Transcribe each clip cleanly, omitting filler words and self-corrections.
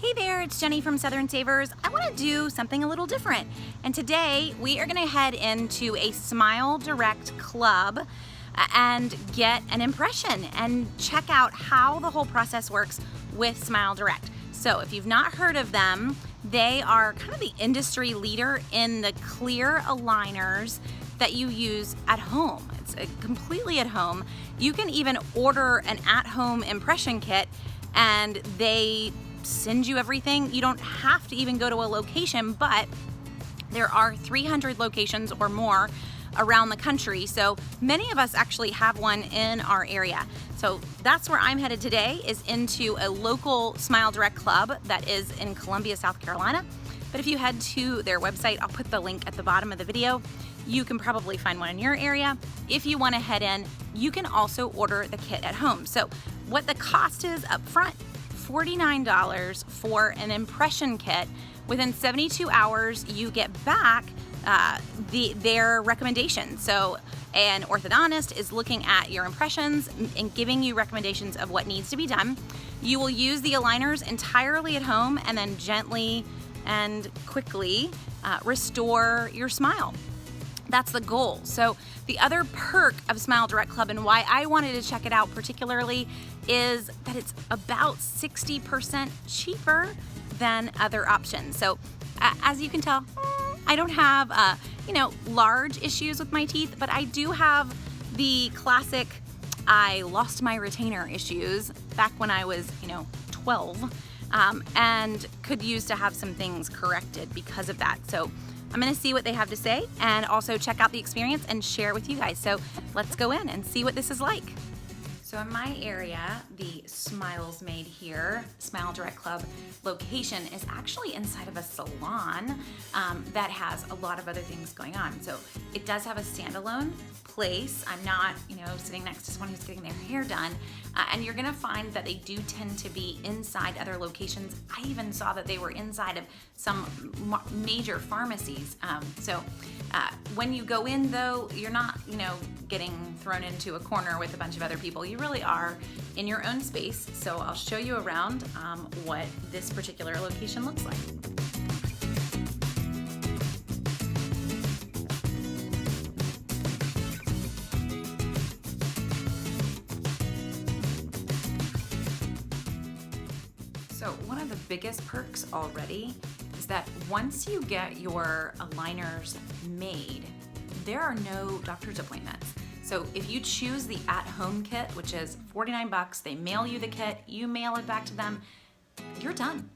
Hey there, it's Jenny from Southern Savers. I want to do something a little different. And today we are going to head into a SmileDirect Club and get an impression and check out how the whole process works with SmileDirect. So if you've not heard of them, they are kind of the industry leader in the clear aligners that you use at home. It's completely at home. You can even order an at-home impression kit and they send you everything. You don't have to even go to a location, but there are 300 locations or more around the country. So many of us actually have one in our area. So that's where I'm headed today, is into a local SmileDirect Club that is in Columbia, South Carolina. But if you head to their website, I'll put the link at the bottom of the video. You can probably find one in your area. If you want to head in, you can also order the kit at home. So what the cost is up front, $49 for an impression kit. Within 72 hours, you get back their recommendations. So an orthodontist is looking at your impressions and giving you recommendations of what needs to be done. You will use the aligners entirely at home and then gently and quickly restore your smile. That's the goal. So the other perk of SmileDirect Club and why I wanted to check it out particularly is that it's about 60% cheaper than other options. So as you can tell, I don't have large issues with my teeth, but I do have the classic I lost my retainer issues back when I was 12 and could use to have some things corrected because of that. So I'm gonna see what they have to say and also check out the experience and share with you guys. So let's go in and see what this is like. So in my area, the Smiles Made Here SmileDirect Club location is actually inside of a salon that has a lot of other things going on. So it does have a standalone place. I'm not, sitting next to someone who's getting their hair done. And you're gonna find that they do tend to be inside other locations. I even saw that they were inside of some major pharmacies. So when you go in though, you're not, getting thrown into a corner with a bunch of other people. You really are in your own space. So I'll show you around what this particular location looks like. So one of the biggest perks already is that once you get your aligners made, there are no doctor's appointments. So if you choose the at-home kit, which is $49, they mail you the kit, you mail it back to them, you're done.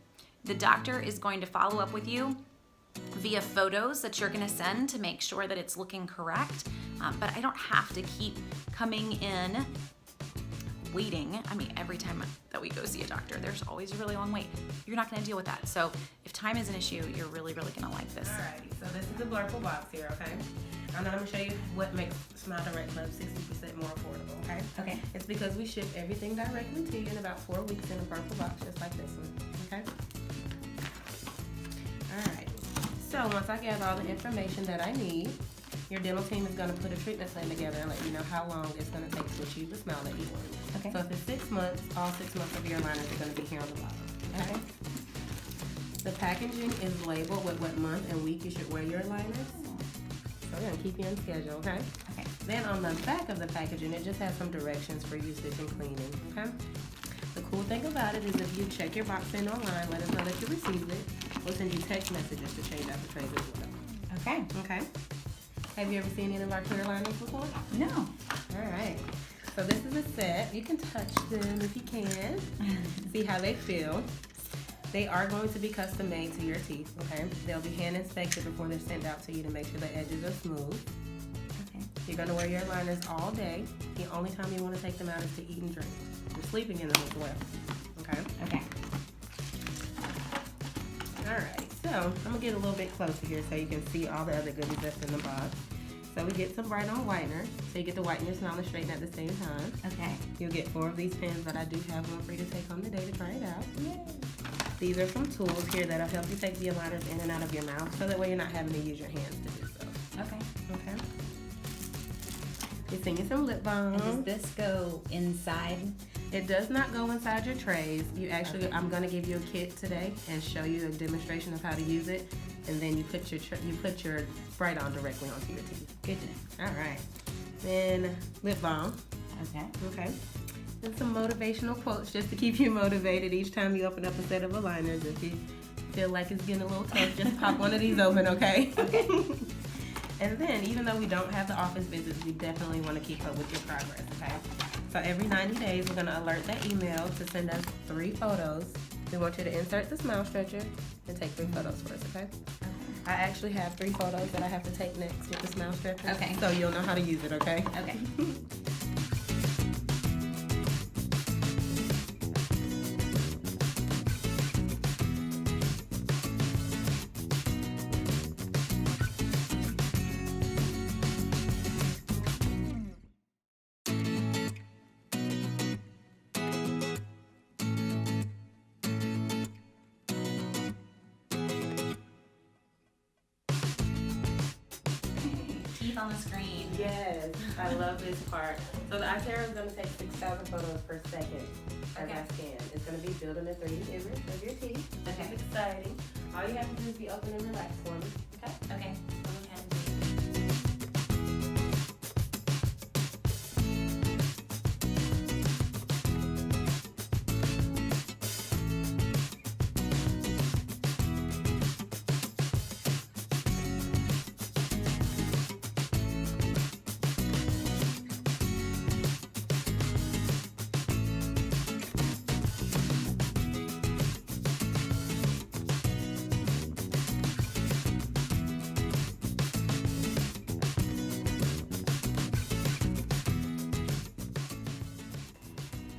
The doctor is going to follow up with you via photos that you're gonna send to make sure that it's looking correct. But I don't have to keep coming in waiting. I mean, every time that we go see a doctor, there's always a really long wait. You're not gonna deal with that. So if time is an issue, you're really, really gonna like this. Alrighty, so this is the blurple box here, okay? And then I'm gonna show you what makes SmileDirect Club 60% more affordable, okay? Okay. It's because we ship everything directly to you in about 4 weeks in a purple box, just like this one, okay? Alright, so once I gather all the information that I need, your dental team is gonna put a treatment plan together and let you know how long it's gonna take to achieve the smile that you want. Okay. So if it's 6 months, all 6 months of your aligners are gonna be here on the bottom, okay? The packaging is labeled with what month and week you should wear your aligners. So we're gonna keep you on schedule, okay? Okay. Then on the back of the packaging, it just has some directions for usage and cleaning, okay? The cool thing about it is if you check your box in online, let us know that you received it. We'll send you text messages to change out the trays as well. Okay. Okay? Have you ever seen any of our clear aligners before? No. All right. So this is a set. You can touch them if you can. See how they feel. They are going to be custom made to your teeth, okay? They'll be hand inspected before they're sent out to you to make sure the edges are smooth. Okay. You're gonna wear your aligners all day. The only time you wanna take them out is to eat and drink. You're sleeping in them as well, okay? Okay. All right, so I'm gonna get a little bit closer here so you can see all the other goodies that's in the box. So we get some bright on whitener, so you get to whiten your smile and straighten at the same time. Okay. You'll get 4 of these pens, but I do have one for you to take home today to try it out. Yay. These are some tools here that'll help you take the aligners in and out of your mouth, so that way you're not having to use your hands to do so. Okay. Okay. We're singing some lip balm. And does this go inside It does not go inside your trays. You actually, I'm gonna give you a kit today and show you a demonstration of how to use it, and then you put your Bright On directly onto your teeth. Goodness. All right. Then lip balm. Okay. Okay. And some motivational quotes just to keep you motivated each time you open up a set of aligners. If you feel like it's getting a little tough, just pop one of these open, okay? Okay. And then, even though we don't have the office visits, we definitely want to keep up with your progress, okay? So every 90 days, we're going to alert that email to send us 3 photos. We want you to insert the smile stretcher and take 3 photos for us, okay? I actually have 3 photos that I have to take next with the smile stretcher. Okay. So you'll know how to use it, okay? Okay. Teeth on the screen. Yes, I love this part. So the iTero is going to take 6,000 photos per second as Okay. I scan. It's going to be building a 3D image of your teeth. This Okay. is exciting. All you have to do is be open and relaxed for me. Okay? Okay. Go ahead and do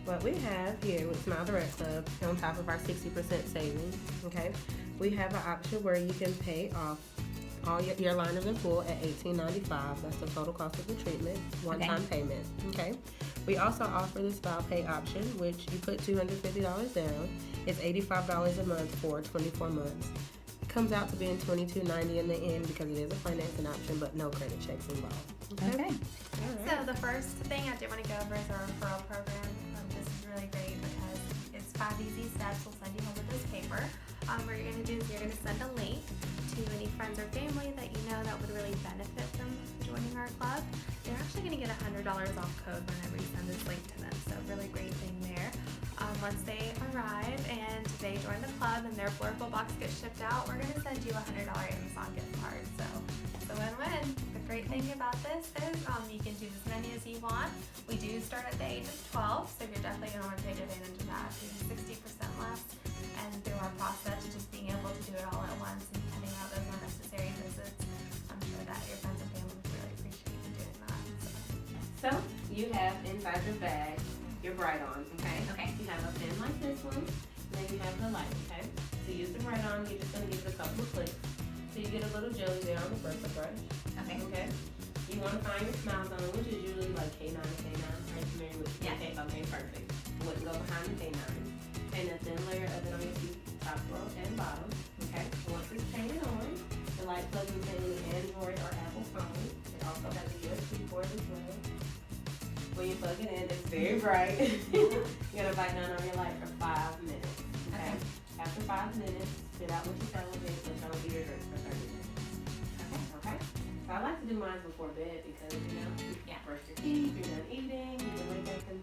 What we have here with SmileDirect Club, on top of our 60% savings, okay, we have an option where you can pay off all your liners in full at $18.95. That's the total cost of the treatment, one-time payment, okay? We also offer the Style Pay option, which you put $250 down. It's $85 a month for 24 months. It comes out to being $22.90 in the end because it is a financing option, but no credit checks involved. Okay. All right. So the first thing I do want to go over is our referral program. This is really great because it's 5 easy steps. We'll send you home with this paper. What you're going to do is you're going to send a link to any friends or family that you know that would really benefit from joining our club. They're actually going to get a $100 off code whenever you send this link to them. So really great thing there. Once they arrive and they join the club and their Blurple box gets shipped out, we're going to send you a $100 Amazon gift card. So it's a win-win. The great thing about this is you can do as many as you want. We do start at the age of 12, so you're definitely going to want to take advantage of that. We do 60% less, and through our process, just being able to do it all at once and cutting out those unnecessary visits, I'm sure that your friends and family would really appreciate you doing that. So you have inside your bag your Bright On, okay? Okay. You have a pen like this one, and then you have the light, okay? To use the Bright On, you're just going to give it a couple of clicks. So you get a little jelly there on the first brush. Okay. Okay. You want to find your smile zone, which is usually like K9 to K9. Are you familiar with Yeah. Okay, perfect. Wouldn't go behind the K9. Paint a thin layer of it on your teeth, top row and bottom. Okay. Once it's painted on, the light plugs into any Android or Apple phone. It also has a USB port as well. When you plug it in, it's very bright. You're gonna bite down on your light for 5 minutes. Okay. After 5 minutes, spit out what you television, but don't eat or drink for 30 minutes. Okay. So I like to do mine before bed because you brush your teeth, you're done eating, you can wake up and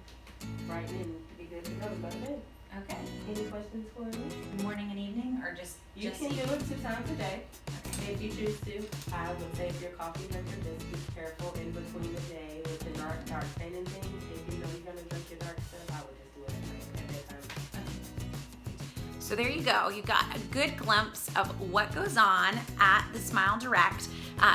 brighten and be good to go to go to bed. Okay. Any questions for me? Morning and evening, or just You can do it 2 times a day. If you choose to, I would say if you're a coffee drinker, just be careful in between the day with the dark staining things. If you know you're gonna drink your dark stuff, I would just do it at night at bedtime. So there you go. You got a good glimpse of what goes on at the SmileDirect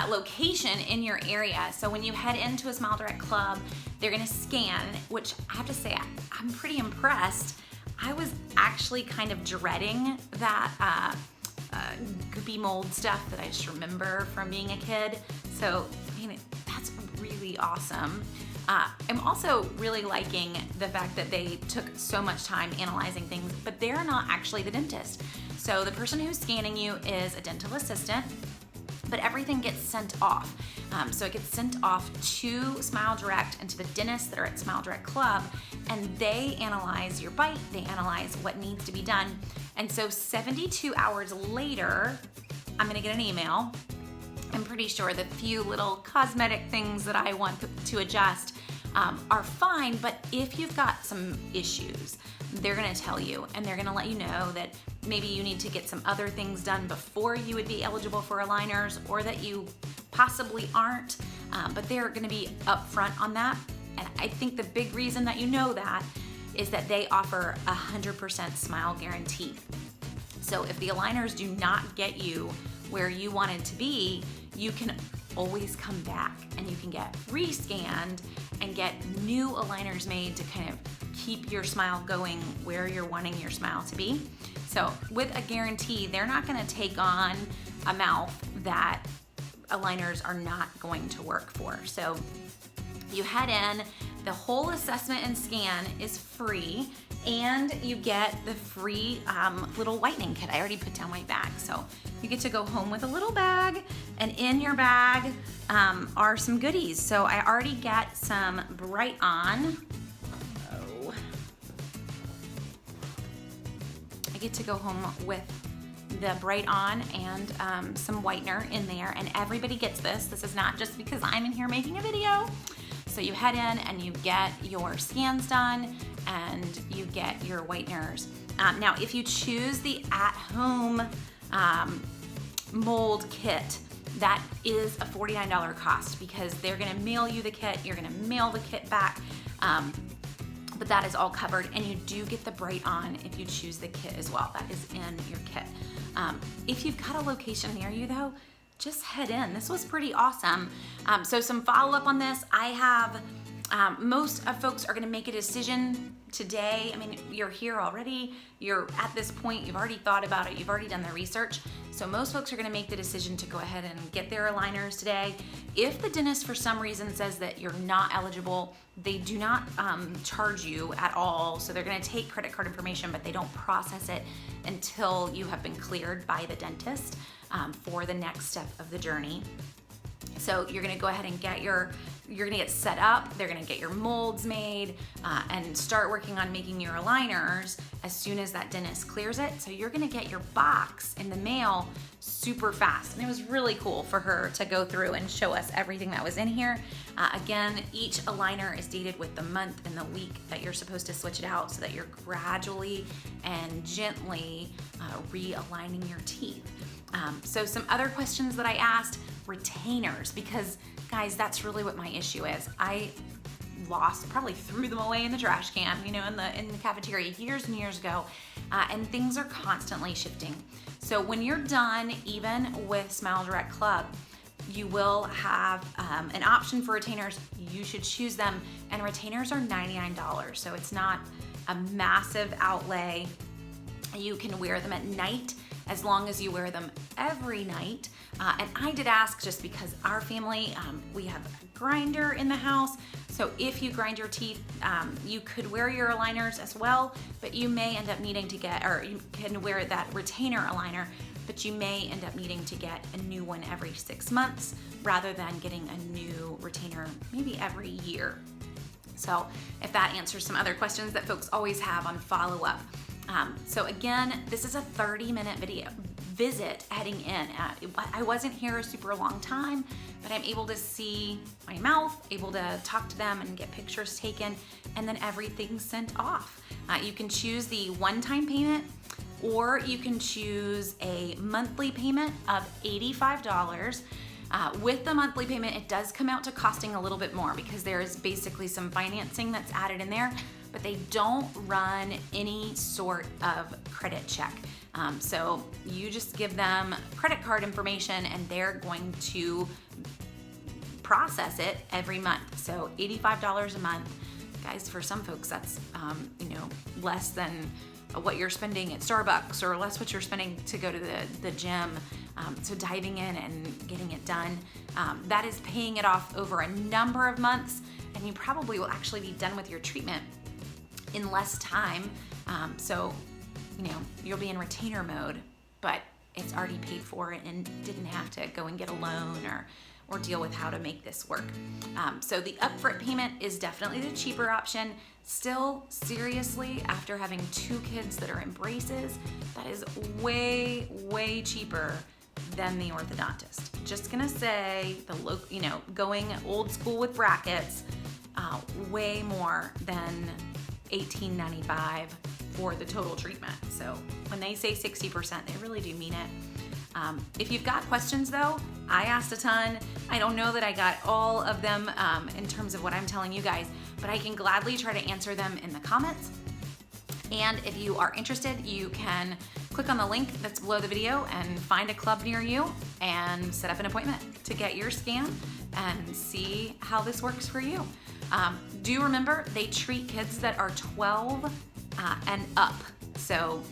location in your area. So when you head into a SmileDirect club, they're gonna scan, which I have to say, I'm pretty impressed. I was actually kind of dreading that goopy mold stuff that I just remember from being a kid. So, that's really awesome. I'm also really liking the fact that they took so much time analyzing things, but they're not actually the dentist. So the person who's scanning you is a dental assistant, but everything gets sent off. So it gets sent off to SmileDirect and to the dentists that are at SmileDirect Club, and they analyze your bite, they analyze what needs to be done. And so 72 hours later, I'm gonna get an email. I'm pretty sure the few little cosmetic things that I want to adjust are fine, but if you've got some issues, they're gonna tell you, and they're gonna let you know that maybe you need to get some other things done before you would be eligible for aligners, or that you possibly aren't, but they're gonna be upfront on that. And I think the big reason that you know that is that they offer 100% smile guarantee. So if the aligners do not get you where you wanted to be, you can always come back and you can get rescanned and get new aligners made to kind of keep your smile going where you're wanting your smile to be. So with a guarantee, they're not gonna take on a mouth that aligners are not going to work for. So you head in, the whole assessment and scan is free, and you get the free little whitening kit. I already put down my bag, so you get to go home with a little bag, and in your bag are some goodies. So I already get some Bright On. Oh. I get to go home with the Bright On and some whitener in there, and everybody gets this. This is not just because I'm in here making a video. So you head in and you get your scans done and you get your whiteners. Now, if you choose the at-home mold kit, that is a $49 cost because they're gonna mail you the kit, you're gonna mail the kit back, but that is all covered, and you do get the Bright On if you choose the kit as well. That is in your kit. If you've got a location near you though, just head in. This was pretty awesome. So some follow-up on this. I have, most of folks are gonna make a decision today. I mean, you're here already. You're at this point, you've already thought about it, you've already done the research. So most folks are gonna make the decision to go ahead and get their aligners today. If the dentist for some reason says that you're not eligible, they do not charge you at all. So they're gonna take credit card information, but they don't process it until you have been cleared by the dentist for the next step of the journey. So you're gonna go ahead and you're gonna get set up, they're gonna get your molds made and start working on making your aligners as soon as that dentist clears it. So you're gonna get your box in the mail super fast. And it was really cool for her to go through and show us everything that was in here. Again, each aligner is dated with the month and the week that you're supposed to switch it out so that you're gradually and gently realigning your teeth. So some other questions that I asked, retainers, because guys, that's really what my issue is. I probably threw them away in the trash can, you know, in the cafeteria years and years ago, and things are constantly shifting. So when you're done, even with SmileDirect Club, you will have an option for retainers. You should choose them, and retainers are $99, so it's not a massive outlay. You can wear them at night as long as you wear them every night. And I did ask just because our family, we have a grinder in the house. So if you grind your teeth, you could wear your aligners as well, but you may end up needing to you can wear that retainer aligner, but you may end up needing to get a new one every 6 months rather than getting a new retainer maybe every year. So if that answers some other questions that folks always have on follow-up. So again, this is a 30-minute visit heading in. I wasn't here a super long time, but I'm able to see my mouth, able to talk to them and get pictures taken, and then everything's sent off. You can choose the one-time payment, or you can choose a monthly payment of $85. With the monthly payment, it does come out to costing a little bit more because there is basically some financing that's added in there, but they don't run any sort of credit check. So you just give them credit card information and they're going to process it every month. So $85 a month. Guys, for some folks, that's less than what you're spending at Starbucks, or less what you're spending to go to the gym. So diving in and getting it done, that is paying it off over a number of months, and you probably will actually be done with your treatment in less time. So you'll be in retainer mode, but it's already paid for and didn't have to go and get a loan or deal with how to make this work. So the upfront payment is definitely the cheaper option. Still, seriously, after having 2 kids that are in braces, that is way, way cheaper than the orthodontist. Just gonna say going old school with brackets, way more than $18.95 for the total treatment. So when they say 60%, they really do mean it. If you've got questions though, I asked a ton. I don't know that I got all of them in terms of what I'm telling you guys, but I can gladly try to answer them in the comments. And if you are interested, you can click on the link that's below the video and find a club near you and set up an appointment to get your scan and see how this works for you. Do remember, they treat kids that are 12 and up. So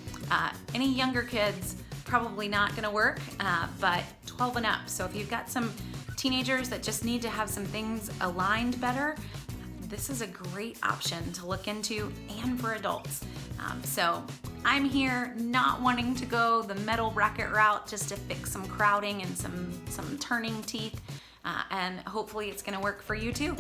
any younger kids, probably not gonna work, but 12 and up. So if you've got some teenagers that just need to have some things aligned better, this is a great option to look into, and for adults. So I'm here not wanting to go the metal bracket route just to fix some crowding and some turning teeth, and hopefully it's gonna work for you too.